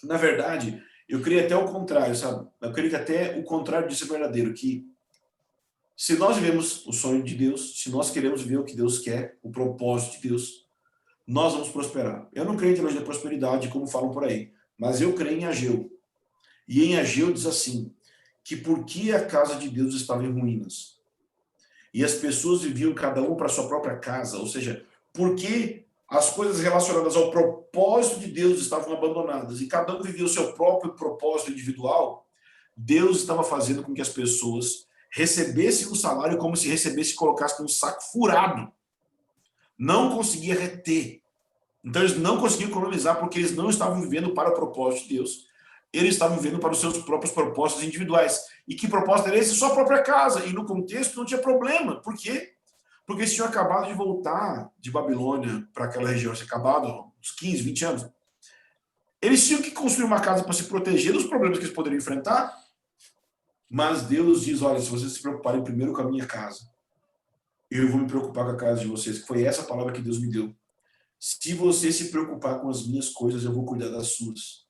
Na verdade, eu creio até o contrário, sabe? Eu creio que até o contrário disso é verdadeiro, que se nós vivemos o sonho de Deus, se nós queremos ver o que Deus quer, o propósito de Deus, nós vamos prosperar. Eu não creio em teologia da prosperidade, como falam por aí, mas eu creio em Ageu. E em Ageu diz assim, que porque a casa de Deus estava em ruínas, e as pessoas viviam cada um para sua própria casa, ou seja, porque as coisas relacionadas ao propósito de Deus estavam abandonadas, e cada um vivia o seu próprio propósito individual, Deus estava fazendo com que as pessoas recebessem um salário como se recebesse e colocasse num saco furado. Não conseguia reter. Então eles não conseguiam economizar porque eles não estavam vivendo para o propósito de Deus. Eles estavam vivendo para os seus próprios propósitos individuais. E que propósito era esse? Sua própria casa. E no contexto não tinha problema. Por quê? Porque eles tinham acabado de voltar de Babilônia para aquela região. Tinha acabado há uns 15, 20 anos. Eles tinham que construir uma casa para se proteger dos problemas que eles poderiam enfrentar. Mas Deus diz, olha, se vocês se preocuparem primeiro com a minha casa, eu vou me preocupar com a casa de vocês. Que foi essa palavra que Deus me deu. Se você se preocupar com as minhas coisas, eu vou cuidar das suas.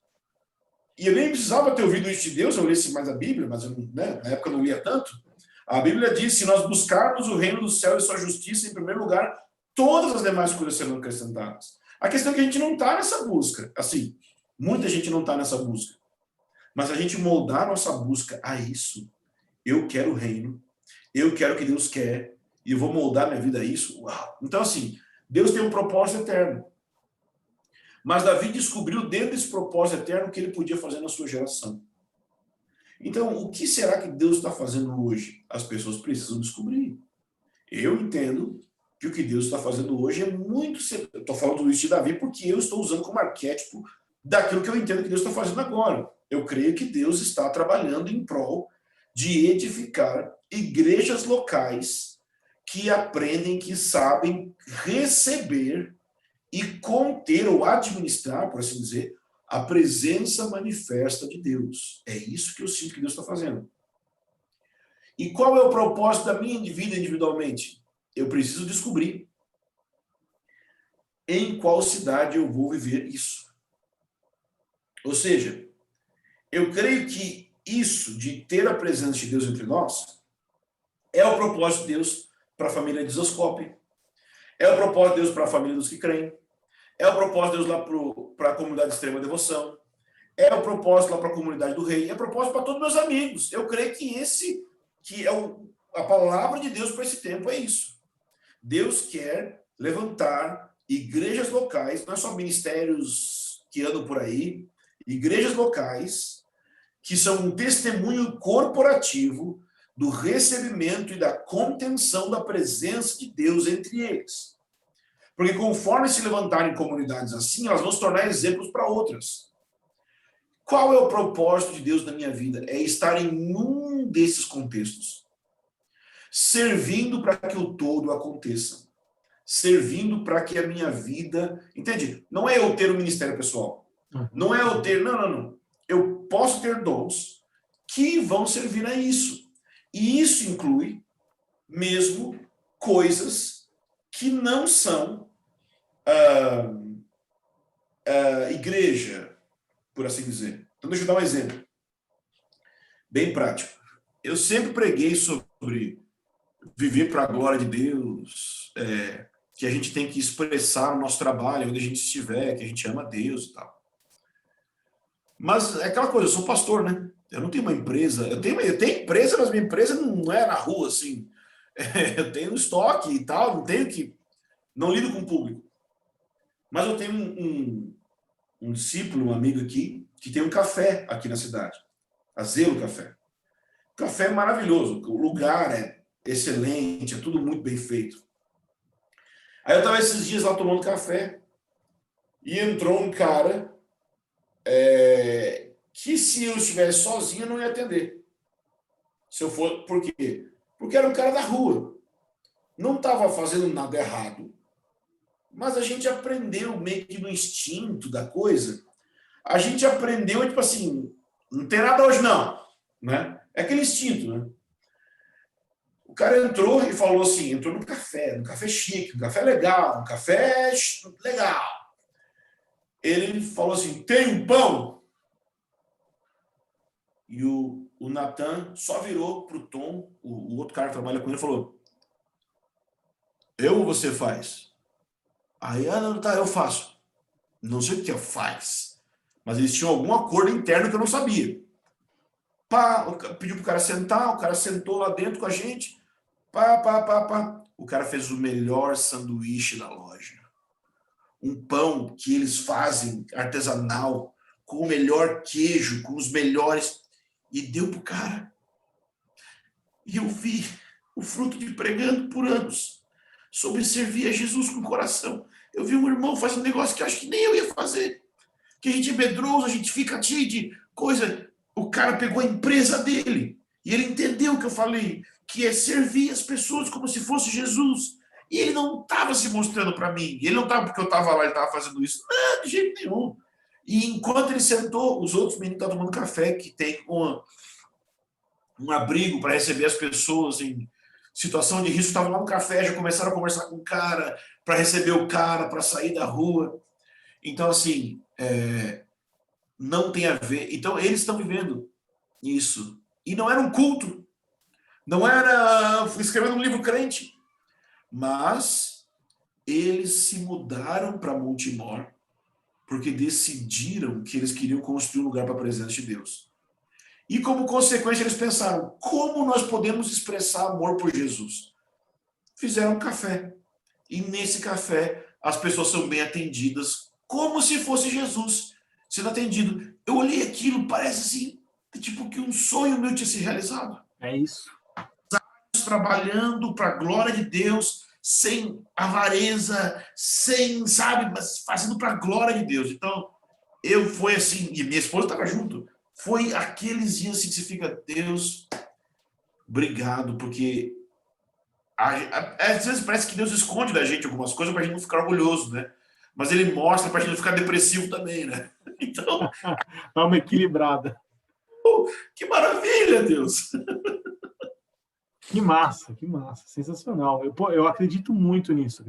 E eu nem precisava ter ouvido isso de Deus, eu lesse mais a Bíblia, mas eu, né, na época eu não lia tanto. A Bíblia diz, se nós buscarmos o reino do céu e sua justiça, em primeiro lugar, todas as demais coisas serão acrescentadas. A questão é que a gente não está nessa busca. Assim, muita gente não está nessa busca. Mas a gente moldar a nossa busca a isso. Eu quero o reino, eu quero o que Deus quer, e eu vou moldar minha vida a isso. Uau! Então, assim, Deus tem um propósito eterno. Mas Davi descobriu dentro desse propósito eterno o que ele podia fazer na sua geração. Então, o que será que Deus está fazendo hoje? As pessoas precisam descobrir. Eu entendo que o que Deus está fazendo hoje é muito... Eu estou falando isso de Davi porque eu estou usando como arquétipo daquilo que eu entendo que Deus está fazendo agora. Eu creio que Deus está trabalhando em prol de edificar igrejas locais que aprendem, que sabem receber e conter ou administrar, por assim dizer, a presença manifesta de Deus. É isso que eu sinto que Deus está fazendo. E qual é o propósito da minha vida individualmente? Eu preciso descobrir em qual cidade eu vou viver isso. Ou seja, eu creio que isso de ter a presença de Deus entre nós é o propósito de Deus para a família de Isoscope, é o propósito de Deus para a família dos que creem, é o propósito de Deus lá para a comunidade de extrema devoção, é o propósito lá para a comunidade do rei, é o propósito para todos meus amigos. Eu creio que esse que é a palavra de Deus para esse tempo é isso. Deus quer levantar igrejas locais, não é só ministérios que andam por aí, igrejas locais que são um testemunho corporativo do recebimento e da contenção da presença de Deus entre eles. Porque conforme se levantarem comunidades assim, elas vão se tornar exemplos para outras. Qual é o propósito de Deus na minha vida? É estar em um desses contextos, servindo para que o todo aconteça, servindo para que a minha vida... Entende? Não é eu ter um ministério pessoal. Não é eu ter... Não. Eu posso ter dons que vão servir a isso. E isso inclui mesmo coisas que não são igreja, por assim dizer. Então, deixa eu dar um exemplo bem prático. Eu sempre preguei sobre viver para a glória de Deus, que a gente tem que expressar o nosso trabalho onde a gente estiver, que a gente ama Deus e tal. Mas é aquela coisa, eu sou pastor, né? Eu não tenho uma empresa. Eu tenho empresa, mas minha empresa não é na rua, assim. Eu tenho estoque e tal, não tenho que... Não lido com o público. Mas eu tenho um discípulo, um amigo aqui, que tem um café aqui na cidade. A Zelo Café. O café é maravilhoso. O lugar é excelente, é tudo muito bem feito. Aí eu estava esses dias lá tomando café e entrou um cara que se eu estivesse sozinho eu não ia atender. Se eu for, por quê? Porque era um cara da rua. Não estava fazendo nada errado, mas a gente aprendeu meio que no instinto da coisa. A gente aprendeu, tipo assim, não tem nada hoje não, né? É aquele instinto, né? O cara entrou e falou assim, entrou num café chique, um café legal, um café legal. Ele falou assim, tem um pão? E o Natan só virou pro Tom, o outro cara que trabalha com ele, e falou, eu ou você faz? Aí, não, tá, eu faço. Não sei o que faz, mas eles tinham algum acordo interno que eu não sabia. Pediu pro cara sentar, o cara sentou lá dentro com a gente, O cara fez o melhor sanduíche da loja. Um pão que eles fazem artesanal, com o melhor queijo, com os melhores, e deu pro cara. E eu vi o fruto de pregando por anos sobre servir a Jesus com o coração. Eu vi um irmão fazer um negócio que eu acho que nem eu ia fazer. Que a gente é medroso, a gente fica cheio de coisa. O cara pegou a empresa dele e ele entendeu o que eu falei, que é servir as pessoas como se fosse Jesus. E ele não estava se mostrando para mim. Ele não estava porque eu estava lá, ele estava fazendo isso. Não, de jeito nenhum. E enquanto ele sentou, os outros meninos estavam tomando café, que tem um abrigo para receber as pessoas em situação de risco, estavam lá no café, já começaram a conversar com o cara, para receber o cara, para sair da rua. Então, assim, não tem a ver. Então, eles estão vivendo isso. E não era um culto, não era escrevendo um livro crente, mas eles se mudaram para Montemor porque decidiram que eles queriam construir um lugar para a presença de Deus. E como consequência eles pensaram, como nós podemos expressar amor por Jesus? Fizeram um café. E nesse café as pessoas são bem atendidas, como se fosse Jesus sendo atendido. Eu olhei aquilo, parece assim, tipo que um sonho meu tinha se realizado. É isso. Trabalhando para a glória de Deus, sem avareza, sem, sabe, mas fazendo para a glória de Deus. Então, foi assim, e minha esposa estava junto, foi aqueles dias assim que você fica, Deus, obrigado, porque às vezes parece que Deus esconde da gente algumas coisas para a gente não ficar orgulhoso, né? Mas ele mostra para a gente não ficar depressivo também, né? Então... Dá uma equilibrada. Que maravilha, Deus! Que massa, sensacional. Eu acredito muito nisso,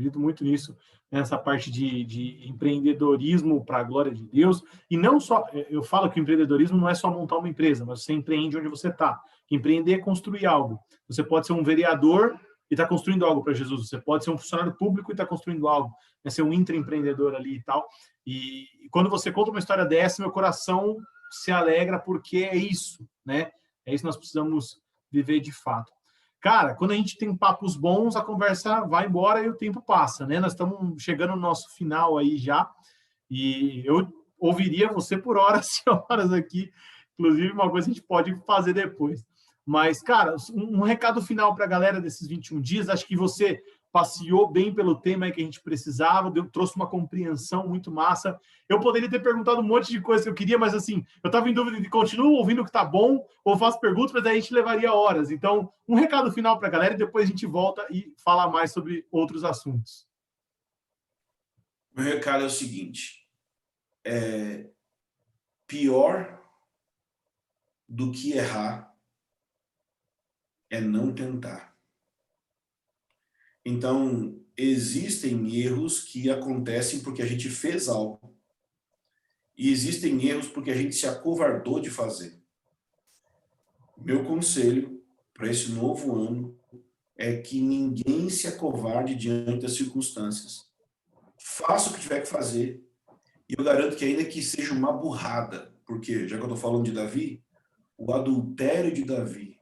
nessa parte de empreendedorismo para a glória de Deus. E não só, eu falo que o empreendedorismo não é só montar uma empresa, mas você empreende onde você está. Empreender é construir algo. Você pode ser um vereador e está construindo algo para Jesus. Você pode ser um funcionário público e está construindo algo. É ser um intraempreendedor ali e tal. E quando você conta uma história dessa, meu coração se alegra porque é isso, né? É isso que nós precisamos viver de fato. Cara, quando a gente tem papos bons, a conversa vai embora e o tempo passa, né? Nós estamos chegando no nosso final aí já, e eu ouviria você por horas e horas aqui, inclusive uma coisa a gente pode fazer depois. Mas, cara, um recado final para a galera desses 21 dias, acho que você passeou bem pelo tema que a gente precisava, trouxe uma compreensão muito massa. Eu poderia ter perguntado um monte de coisa que eu queria, mas assim, eu estava em dúvida de continuo ouvindo o que está bom ou faço perguntas, mas aí a gente levaria horas. Então, um recado final para a galera e depois a gente volta e fala mais sobre outros assuntos. Meu recado é o seguinte: pior do que errar é não tentar. Então, existem erros que acontecem porque a gente fez algo. E existem erros porque a gente se acovardou de fazer. Meu conselho para esse novo ano é que ninguém se acovarde diante das circunstâncias. Faça o que tiver que fazer. E eu garanto que ainda que seja uma burrada, porque, já que eu estou falando de Davi, o adultério de Davi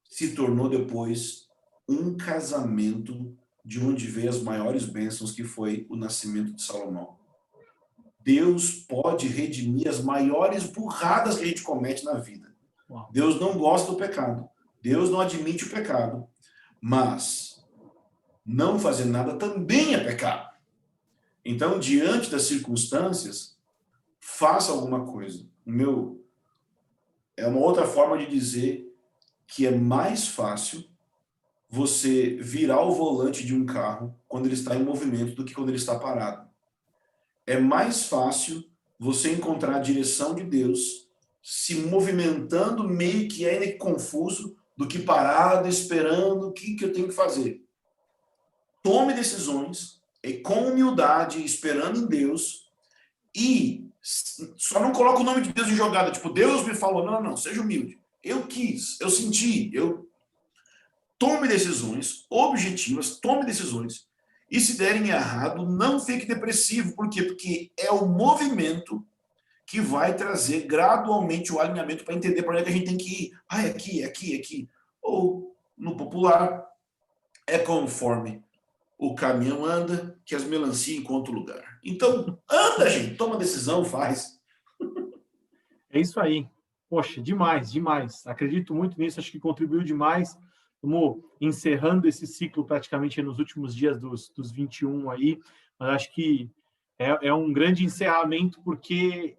se tornou depois um casamento de onde veio as maiores bênçãos, que foi o nascimento de Salomão. Deus pode redimir as maiores burradas que a gente comete na vida. Deus não gosta do pecado. Deus não admite o pecado. Mas não fazer nada também é pecado. Então, diante das circunstâncias, faça alguma coisa. É uma outra forma de dizer que é mais fácil você virar o volante de um carro quando ele está em movimento do que quando ele está parado. É mais fácil você encontrar a direção de Deus se movimentando meio que ainda que confuso do que parado, esperando o que eu tenho que fazer. Tome decisões e com humildade, esperando em Deus, e só não coloque o nome de Deus em jogada, tipo, Deus me falou. Não, seja humilde. Eu quis, eu senti, tome decisões objetivas, tome decisões. E se derem errado, não fique depressivo. Por quê? Porque é o movimento que vai trazer gradualmente o alinhamento para entender para onde é que a gente tem que ir. É aqui, é aqui, é aqui. Ou, no popular, é conforme o caminhão anda, que as melancias encontram lugar. Então, anda, gente, toma decisão, faz. É isso aí. Poxa, demais, demais. Acredito muito nisso, acho que contribuiu demais. Estamos encerrando esse ciclo praticamente nos últimos dias dos 21 aí, mas acho que é um grande encerramento, porque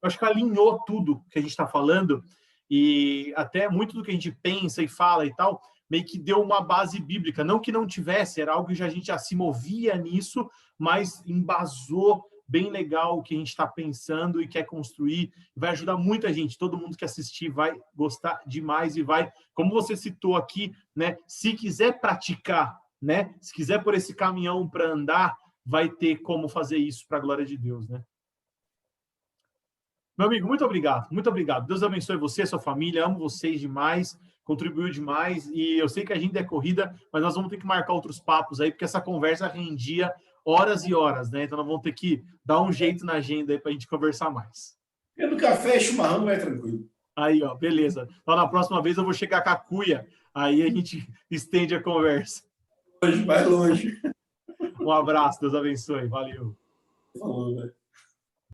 eu acho que alinhou tudo que a gente está falando, e até muito do que a gente pensa e fala e tal, meio que deu uma base bíblica. Não que não tivesse, era algo que a gente já se movia nisso, mas embasou bem legal o que a gente está pensando e quer construir. Vai ajudar muita gente. Todo mundo que assistir vai gostar demais e vai, como você citou aqui, né? Se quiser praticar, né? Se quiser pôr esse caminhão para andar, vai ter como fazer isso para a glória de Deus, né? Meu amigo, muito obrigado, muito obrigado. Deus abençoe você, sua família, amo vocês demais, contribuiu demais, e eu sei que a agenda é corrida, mas nós vamos ter que marcar outros papos aí, porque essa conversa rendia horas e horas, né? Então nós vamos ter que dar um jeito na agenda aí para a gente conversar mais. No café, chimarrão, vai tranquilo. Aí, ó, beleza. Então na próxima vez eu vou chegar com a cuia, aí a gente estende a conversa. Vai longe. Um abraço, Deus abençoe, valeu. Falou, velho.